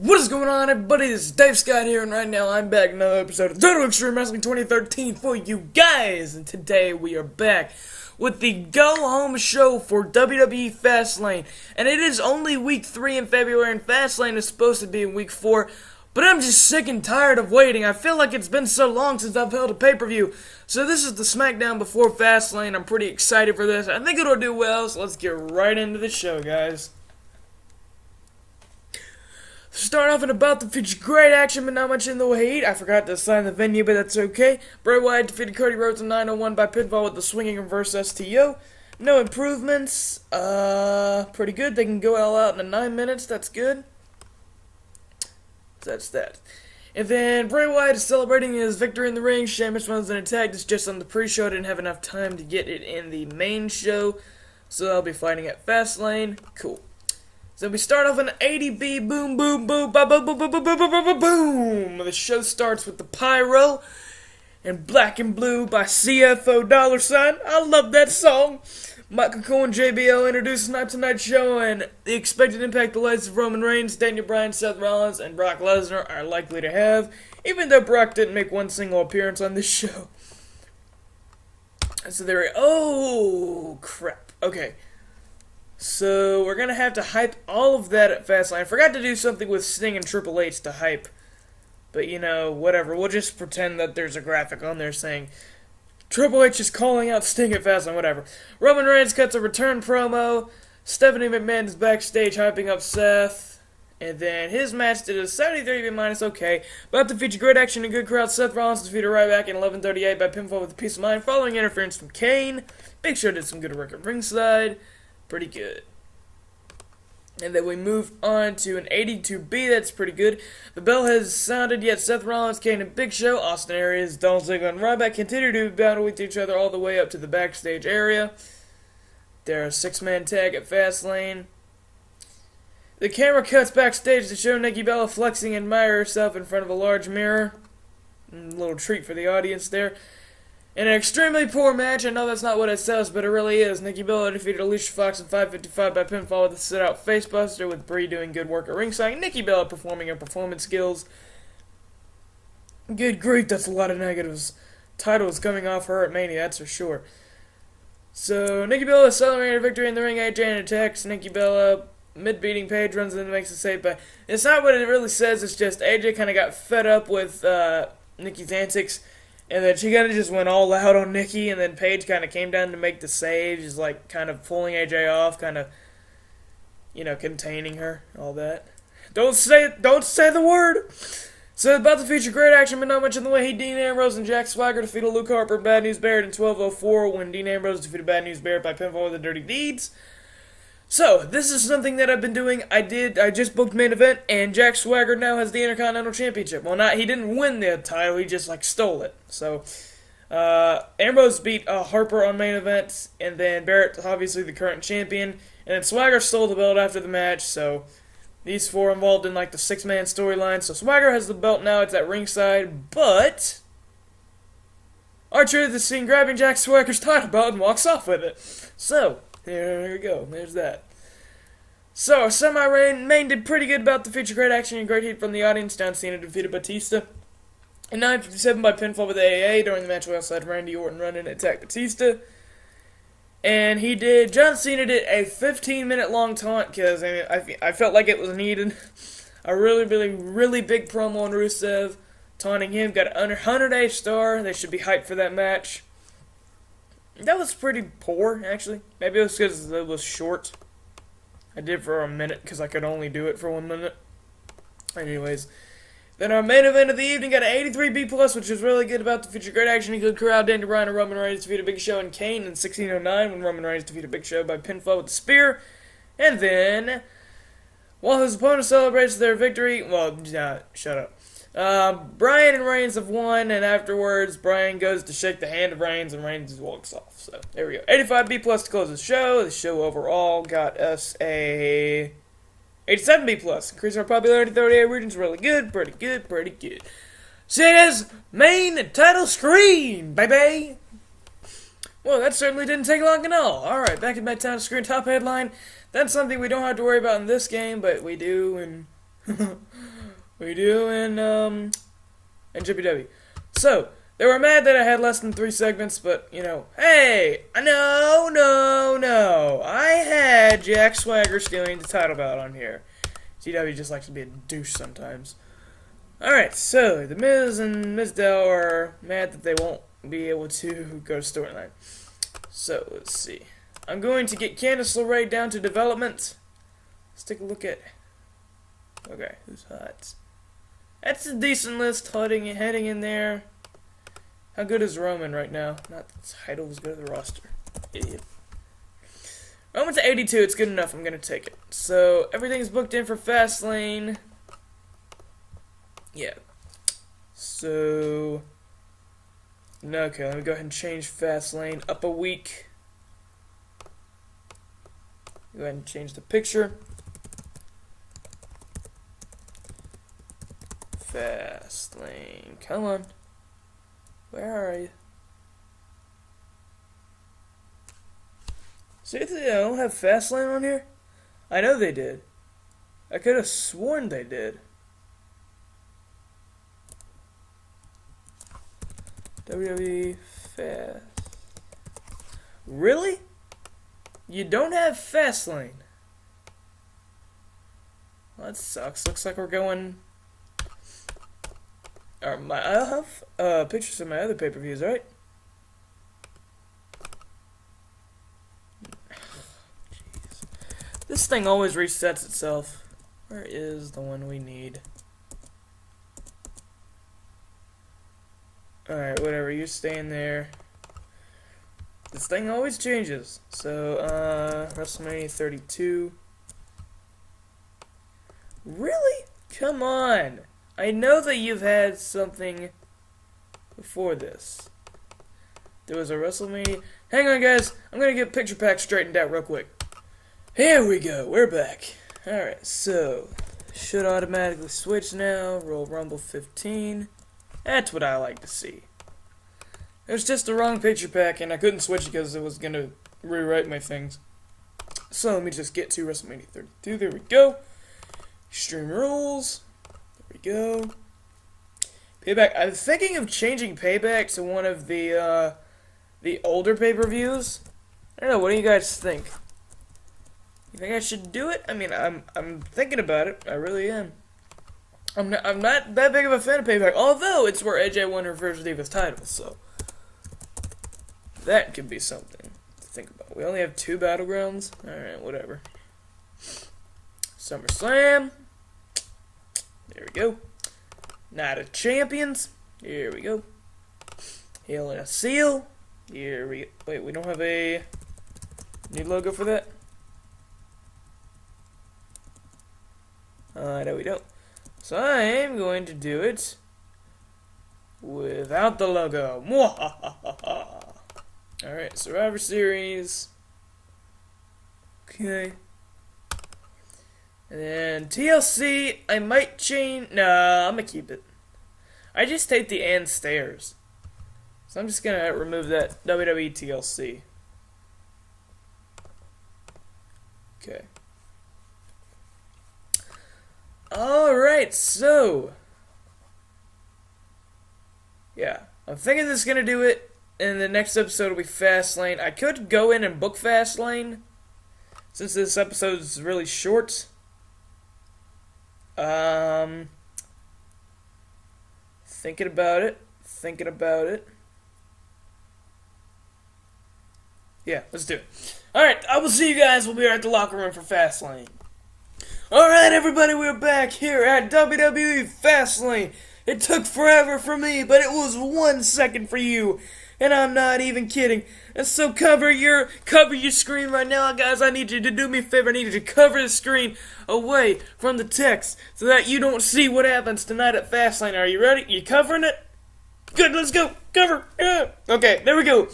What is going on, everybody? This is Dave Scott here, and right now I'm back in another episode of WWE Extreme Wrestling 2013 for you guys. And today we are back with the go-home show for WWE Fastlane. And it is only week 3 in February, and Fastlane is supposed to be in week 4. But I'm just sick and tired of waiting. I feel like it's been so long since I've held a pay-per-view. So this is the SmackDown before Fastlane. I'm pretty excited for this. I think it'll do well, so let's get right into the show, guys. Start off and about the feature, great action, but not much in the way. I forgot to assign the venue, but that's okay. Bray Wyatt defeated Cody Rhodes in 901 by pinfall with the swinging reverse STO. No improvements. Pretty good. They can go all out in 9 minutes. That's good. That's that. And then Bray Wyatt is celebrating his victory in the ring. Sheamus runs an attack. That's just on the pre-show. I didn't have enough time to get it in the main show, so they'll be fighting at Fastlane. Cool. So we start off an 80B, boom, boom, boom, boom, boom, boom, boom, boom, boom, boom, boom, boom. The show starts with the pyro and Black and Blue by CFO $. I love that song. Michael Cole and JBL introduce Night Tonight Show, and the expected impact the likes of Roman Reigns, Daniel Bryan, Seth Rollins, and Brock Lesnar are likely to have, even though Brock didn't make one single appearance on this show. So there we go. Oh, crap. Okay. So, we're going to have to hype all of that at Fastlane. I forgot to do something with Sting and Triple H to hype. But, you know, whatever. We'll just pretend that there's a graphic on there saying Triple H is calling out Sting at Fastlane, whatever. Roman Reigns cuts a return promo. Stephanie McMahon is backstage hyping up Seth. And then his match did a 73B-, okay. About to feature great action and good crowd. Seth Rollins defeated Ryback in 11:38 by pinfall with a piece of mind following interference from Kane. Big Show did some good work at ringside. Pretty good. And then we move on to an 82B, that's pretty good. The bell has sounded, yet Seth Rollins, Kane, and Big Show, Austin Aries, Dolph Ziggler, and Ryback continue to battle with each other all the way up to the backstage area. They're a 6-man tag at Fastlane. The camera cuts backstage to show Nikki Bella flexing and admire herself in front of a large mirror. A little treat for the audience there. In an extremely poor match, I know that's not what it says, but it really is. Nikki Bella defeated Alicia Fox in 5:55 by pinfall with a sit-out facebuster, with Brie doing good work at ringside. Nikki Bella performing her performance skills. Good grief, that's a lot of negatives. Title is coming off her at Mania, that's for sure. So, Nikki Bella celebrated her victory in the ring. AJ attacks Nikki Bella. Mid-beating Paige runs in and makes a save, but it's not what it really says. It's just AJ kind of got fed up with Nikki's antics. And then she kind of just went all out on Nikki, and then Paige kind of came down to make the save. She's like kind of pulling AJ off, kind of, you know, containing her, all that. Don't say the word! So about to feature great action, but not much in the way. Dean Ambrose and Jack Swagger defeated Luke Harper and Bad News Barrett in 12:04 when Dean Ambrose defeated Bad News Barrett by pinfall with the Dirty Deeds. So, this is something that I've been doing. I just booked main event, and Jack Swagger now has the Intercontinental Championship. Well, he didn't win the title, he just, stole it. So, Ambrose beat Harper on main event, and then Barrett's obviously the current champion, and then Swagger stole the belt after the match, so these four involved in, the 6-man storyline. So, Swagger has the belt now, it's at ringside, but R-Truth is seen grabbing Jack Swagger's title belt and walks off with it. So, there we go. There's that. So, semi-main did pretty good about the feature. Great action and great heat from the audience. John Cena defeated Batista in 9:57 by pinfall with AAA. During the match, we also had Randy Orton run in and attack Batista. And John Cena did a 15-minute long taunt because I felt like it was needed. A really, really, really big promo on Rusev. Taunting him. Got an 100A star. They should be hyped for that match. That was pretty poor, actually. Maybe it was because it was short. I did it for a minute because I could only do it for 1 minute. Anyways. Then our main event of the evening got an 83B+, which was really good about the feature. Great action and good crowd. Daniel Bryan and Roman Reigns defeated Big Show and Kane in 16:09 when Roman Reigns defeated Big Show by pinfall with the spear. And then, while his opponent celebrates their victory, shut up. Bryan and Reigns have won, and afterwards, Bryan goes to shake the hand of Reigns, and Reigns walks off. So, there we go. 85B+ to close the show. The show overall got us a 87B+. Increasing our popularity 38 regions. Really good. Pretty good. Pretty good. See you guys. Main title screen, baby. Well, that certainly didn't take long at all. Alright, back in my title screen. Top headline. That's something we don't have to worry about in this game, but we do in We do in WWE. So, they were mad that I had less than 3 segments, but, hey! No! I had Jack Swagger stealing the title belt on here. TEW just likes to be a douche sometimes. Alright, so, The Miz and Miz Dell are mad that they won't be able to go to storyline. So, let's see. I'm going to get Candice LeRae down to development. Let's take a look at... Okay, who's hot? That's a decent list heading in there. How good is Roman right now? Not the title, was good at the roster. Idiot. Roman's at 82, it's good enough, I'm gonna take it. So, everything's booked in for Fastlane. Yeah. So... Okay, let me go ahead and change Fastlane up a week. Go ahead and change the picture. Fastlane, come on. Where are you? Seriously, I don't have Fastlane on here? I know they did. I could have sworn they did. WWE Fast. Really? You don't have Fastlane? Well, that sucks. Looks like we're going... I'll have pictures of my other pay-per-views, right? Jeez. This thing always resets itself. Where is the one we need? Alright, whatever. You stay in there. This thing always changes. So, WrestleMania 32. Really? Come on! I know that you've had something before this. There was a WrestleMania... Hang on, guys. I'm going to get picture pack straightened out real quick. Here we go. We're back. Alright, so... Should automatically switch now. Royal Rumble 15. That's what I like to see. It was just the wrong picture pack, and I couldn't switch it because it was going to rewrite my things. So let me just get to WrestleMania 32. There we go. Extreme Rules. There we go. Payback. I'm thinking of changing Payback to one of the older pay-per-views. I don't know. What do you guys think? You think I should do it? I mean, I'm thinking about it. I really am. I'm not that big of a fan of Payback, although it's where AJ won her first Divas title, so that could be something to think about. We only have 2 battlegrounds. All right, whatever. SummerSlam. There we go. Night of Champions. Here we go. Hell in a Seal. Here we go. Wait, we don't have a new logo for that? No, we don't. So I'm going to do it without the logo. Alright, Survivor Series. Okay. And then TLC, I might change... Nah, I'm going to keep it. I just hate the and stairs. So I'm just going to remove that WWE TLC. Okay. Alright, so... Yeah, I'm thinking this is going to do it. And the next episode will be Fastlane. I could go in and book Fastlane, since this episode is really short. Thinking about it. Yeah, let's do it. Alright, I will see you guys. We'll be right at the locker room for Fastlane. Alright, everybody, we're back here at WWE Fastlane. It took forever for me, but it was 1 second for you. And I'm not even kidding. And so cover your screen right now, guys. I need you to do me a favor. I need you to cover the screen away from the text so that you don't see what happens tonight at Fastlane. Are you ready? You covering it? Good, let's go. Cover. Yeah. Okay, there we go.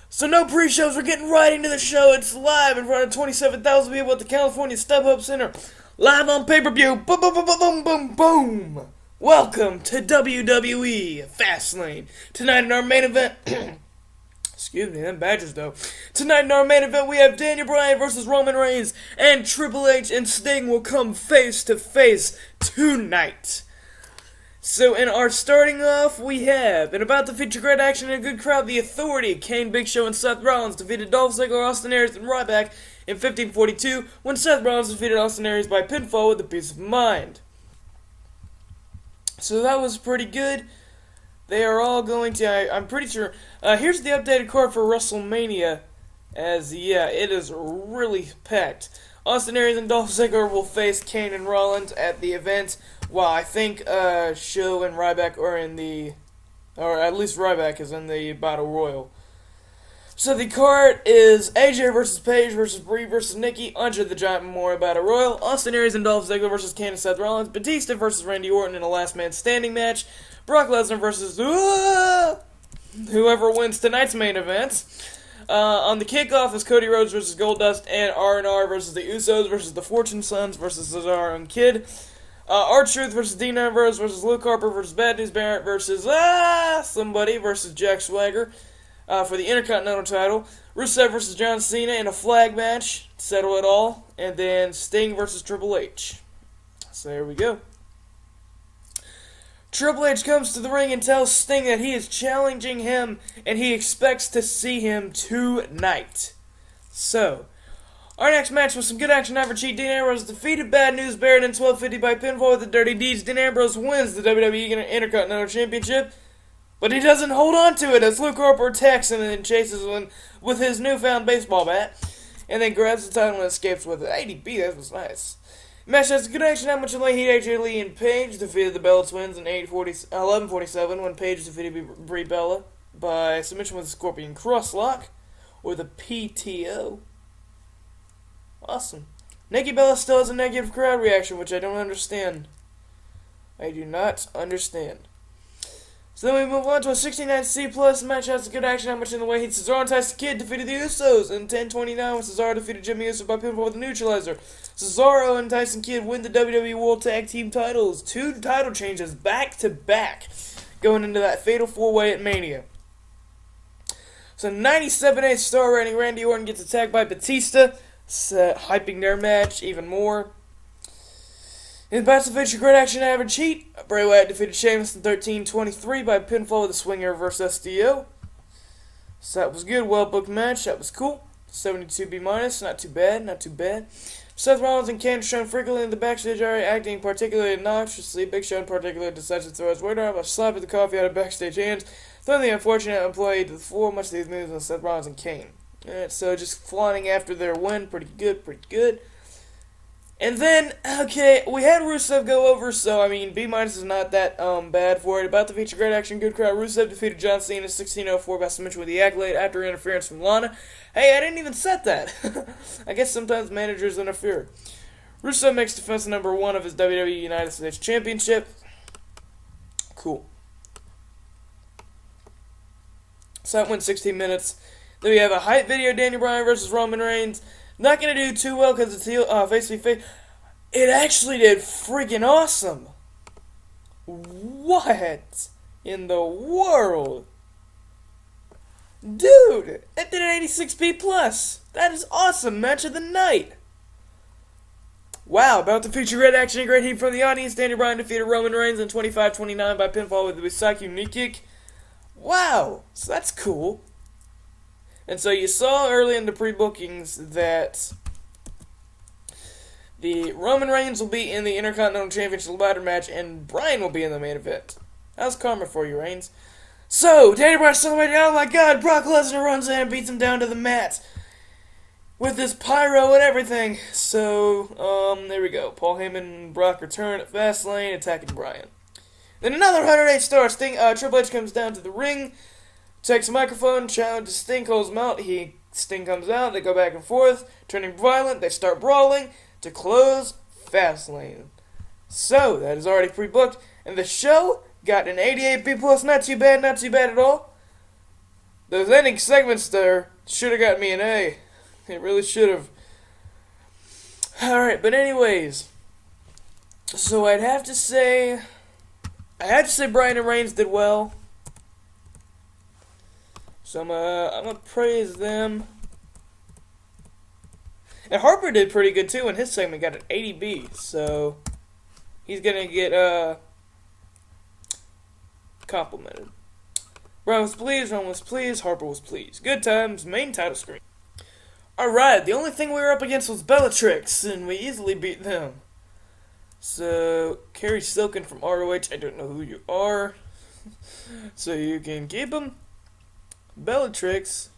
So no pre-shows. We're getting right into the show. It's live in front of 27,000 people at the California StubHub Center. Live on pay-per-view. Boom, boom, boom, boom, boom, boom, boom. Welcome to WWE Fastlane. Tonight in our main event, Excuse me, them Badgers though. Tonight in our main event we have Daniel Bryan versus Roman Reigns, and Triple H and Sting will come face to face tonight. So in our starting off we have, and about to feature great action and a good crowd, The Authority, Kane, Big Show, and Seth Rollins defeated Dolph Ziggler, Austin Aries, and Ryback in 1542 when Seth Rollins defeated Austin Aries by pinfall with a peace of mind. So that was pretty good. They are all going to, I'm pretty sure, here's the updated card for WrestleMania, as, yeah, it is really packed. Austin Aries and Dolph Ziggler will face Kane and Rollins at the event, while I think Show and Ryback are in the, or at least Ryback is in the Battle Royal. So the card is AJ versus Paige versus Brie versus Nikki, Andre the Giant Memorial Battle Royal, Austin Aries and Dolph Ziggler versus Kane and Seth Rollins, Batista versus Randy Orton in a last man standing match, Brock Lesnar versus whoever wins tonight's main event. On the kickoff is Cody Rhodes versus Goldust and R&R versus the Usos versus the Fortune Sons versus Cesaro and Kid. R-Truth versus Dean Ambrose versus Luke Harper versus Bad News Barrett versus somebody versus Jack Swagger for the Intercontinental title. Rusev versus John Cena in a flag match to settle it all. And then Sting versus Triple H. So there we go. Triple H comes to the ring and tells Sting that he is challenging him and he expects to see him tonight. So, our next match was some good action. Average Heat. Dean Ambrose defeated Bad News Barrett in 12:50 by pinfall with the Dirty Deeds. Dean Ambrose wins the WWE Intercontinental Championship, but he doesn't hold on to it as Luke Harper attacks him and then chases him with his newfound baseball bat, and then grabs the title and escapes with it. ADB, that was nice. Match has good action. How much in late Heat? AJ Lee and Paige defeated the Bella Twins in 11:47 when Paige defeated Brie Bella by submission with a Scorpion Crosslock or the PTO. Awesome. Nikki Bella still has a negative crowd reaction, which I don't understand. I do not understand. So then we move on to a 69C plus match. Has good action. How much in the way? Cesaro and Tyson Kidd defeated the Usos in 10:29 when Cesaro defeated Jimmy Uso by pinfall with a neutralizer. Cesaro and Tyson Kidd win the WWE World Tag Team titles. 2 title changes back to back going into that fatal 4-way at Mania. So 97.8 star rating. Randy Orton gets attacked by Batista, hyping their match even more. In Battle of Feature Great Action Average Heat, Bray Wyatt defeated Sheamus in 13:23 by pinfall with a swinger versus SDO. So that was good, well booked match, that was cool. 72B minus, not too bad, not too bad. Seth Rollins and Kane shown frequently in the backstage area, acting particularly obnoxiously. Big Show in particular decides to throw his waiter up, a slap at the coffee out of backstage hands, throwing the unfortunate employee to the floor. Much of these moves with Seth Rollins and Kane. Alright, so just flaunting after their win, pretty good, pretty good. And then, okay, we had Rusev go over, so, I mean, B- is not that bad for it. About to feature great action, good crowd. Rusev defeated John Cena in 16:04 by submission with the accolade after interference from Lana. Hey, I didn't even set that. I guess sometimes managers interfere. Rusev makes defense number 1 of his WWE United States Championship. Cool. So that went 16 minutes. Then we have a hype video, Daniel Bryan versus Roman Reigns. Not going to do too well because it's face-to-face. It actually did freaking awesome. What in the world? Dude, it did an 86B plus. That is awesome. Match of the night. Wow, about to feature great action and great heat from the audience. Daniel Bryan defeated Roman Reigns in 25:29 by pinfall with the Wisaki knee kick. Wow, so that's cool. And so you saw early in the pre-bookings that the Roman Reigns will be in the Intercontinental Championship ladder match and Bryan will be in the main event. How's karma for you, Reigns? So, Daniel Bryan celebrating, oh my god, Brock Lesnar runs in and beats him down to the mat with his pyro and everything. So, there we go. Paul Heyman and Brock return at Fastlane, attacking Bryan. Then another 108 star Sting, Triple H comes down to the ring, takes a microphone, challenges Sting, calls him out. Sting comes out, they go back and forth, turning violent, they start brawling to close Fastlane. So, that is already pre-booked, and the show got an 88B plus, not too bad at all. Those ending segments there should have got me an A. It really should have. Alright, but anyways, so I'd have to say Bryan and Reigns did well. So I'm gonna praise them. And Harper did pretty good too in his segment, got an 80B, so he's gonna get complimented. Brown was pleased, Ron was pleased, Harper was pleased. Good times, main title screen. Alright, the only thing we were up against was Bellatrix, and we easily beat them. So, Carrie Silken from ROH, I don't know who you are, so you can keep him. Bellatrix,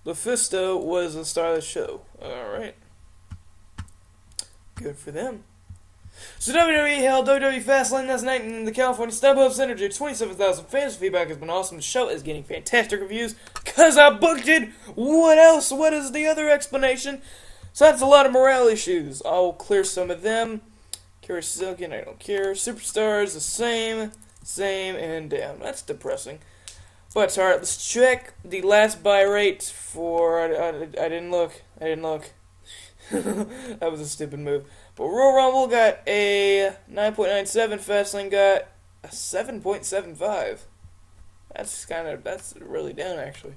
Lufisto was the star of the show. Alright. Good for them. So WWE held WWE Fastlane last night in the California StubHub Center to 27,000 fans. Feedback has been awesome. The show is getting fantastic reviews because I booked it. What else? What is the other explanation? So that's a lot of morale issues. I'll clear some of them. Carrie Silken, I don't care. Superstars, the same, and down. That's depressing. But alright, let's check the last buy rate for. I didn't look. That was a stupid move. But Royal Rumble got a 9.97. Fastlane got a 7.75. That's really down actually.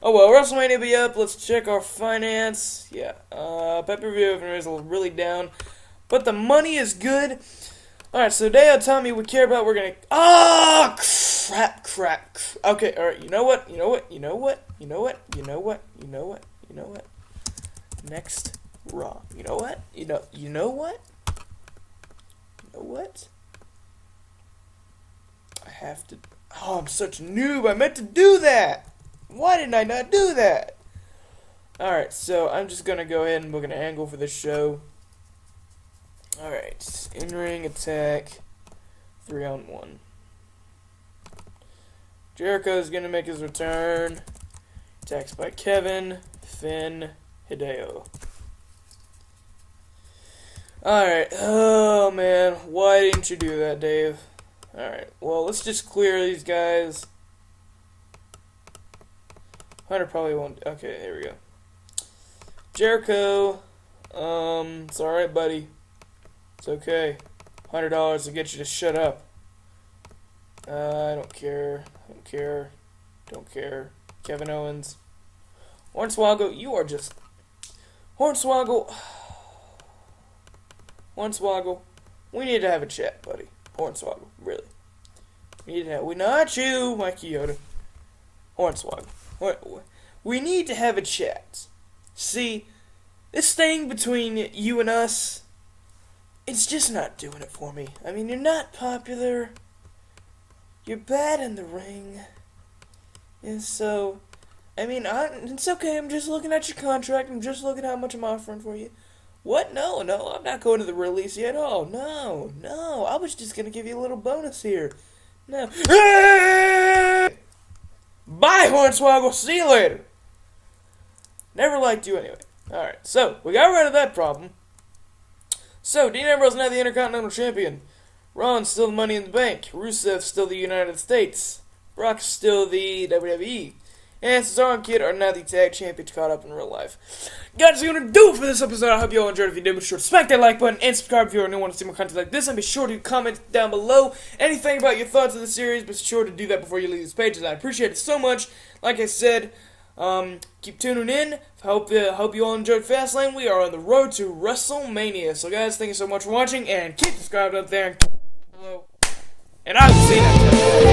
Oh well, WrestleMania will be up. Let's check our finance. Yeah, pay-per-view is really down, but the money is good. All right, so Dale, Tommy, we care about. We're gonna. Crap. Okay, all right. You know what? Next Raw. You know what? I have to. Oh, I'm such a noob. I meant to do that. Why didn't I not do that? Alright, so I'm just going to go ahead and book an angle for this show. Alright, in-ring attack, 3-on-1. Jericho's going to make his return. Attacks by Kevin, Finn, Hideo. Alright, oh man, why didn't you do that, Dave? Alright, well, let's just clear these guys. Hunter probably won't. Okay, here we go. Jericho. It's alright, buddy. It's okay. $100 to get you to shut up. I don't care. Kevin Owens. Hornswoggle, you are just. Hornswoggle, we need to have a chat, buddy. Hornswoggle, really. Not you, Mikey Yoda. Hornswoggle. We need to have a chat. See, this thing between you and us, it's just not doing it for me. I mean, you're not popular. You're bad in the ring. And so, I mean, it's okay. I'm just looking at your contract. I'm just looking at how much I'm offering for you. What? No, I'm not going to the release yet. Oh, no. I was just going to give you a little bonus here. No. Bye, Hornswoggle. See you later. Never liked you anyway. Alright, so, we got rid of that problem. So, Dean Ambrose now the Intercontinental Champion. Ron's still the Money in the Bank. Rusev's still the United States. Brock's still the WWE. And Cesaro and Kid are now the Tag Champions caught up in real life. Guys, that's going to do it for this episode. I hope you all enjoyed it. If you did, be sure to smack that like button and subscribe if you are new and want to see more content like this. And be sure to comment down below anything about your thoughts of the series. Be sure to do that before you leave these pages. I appreciate it so much. Like I said, keep tuning in. Hope you all enjoyed Fastlane. We are on the road to WrestleMania. So guys, thank you so much for watching. And keep subscribed up there. And I will see you next time.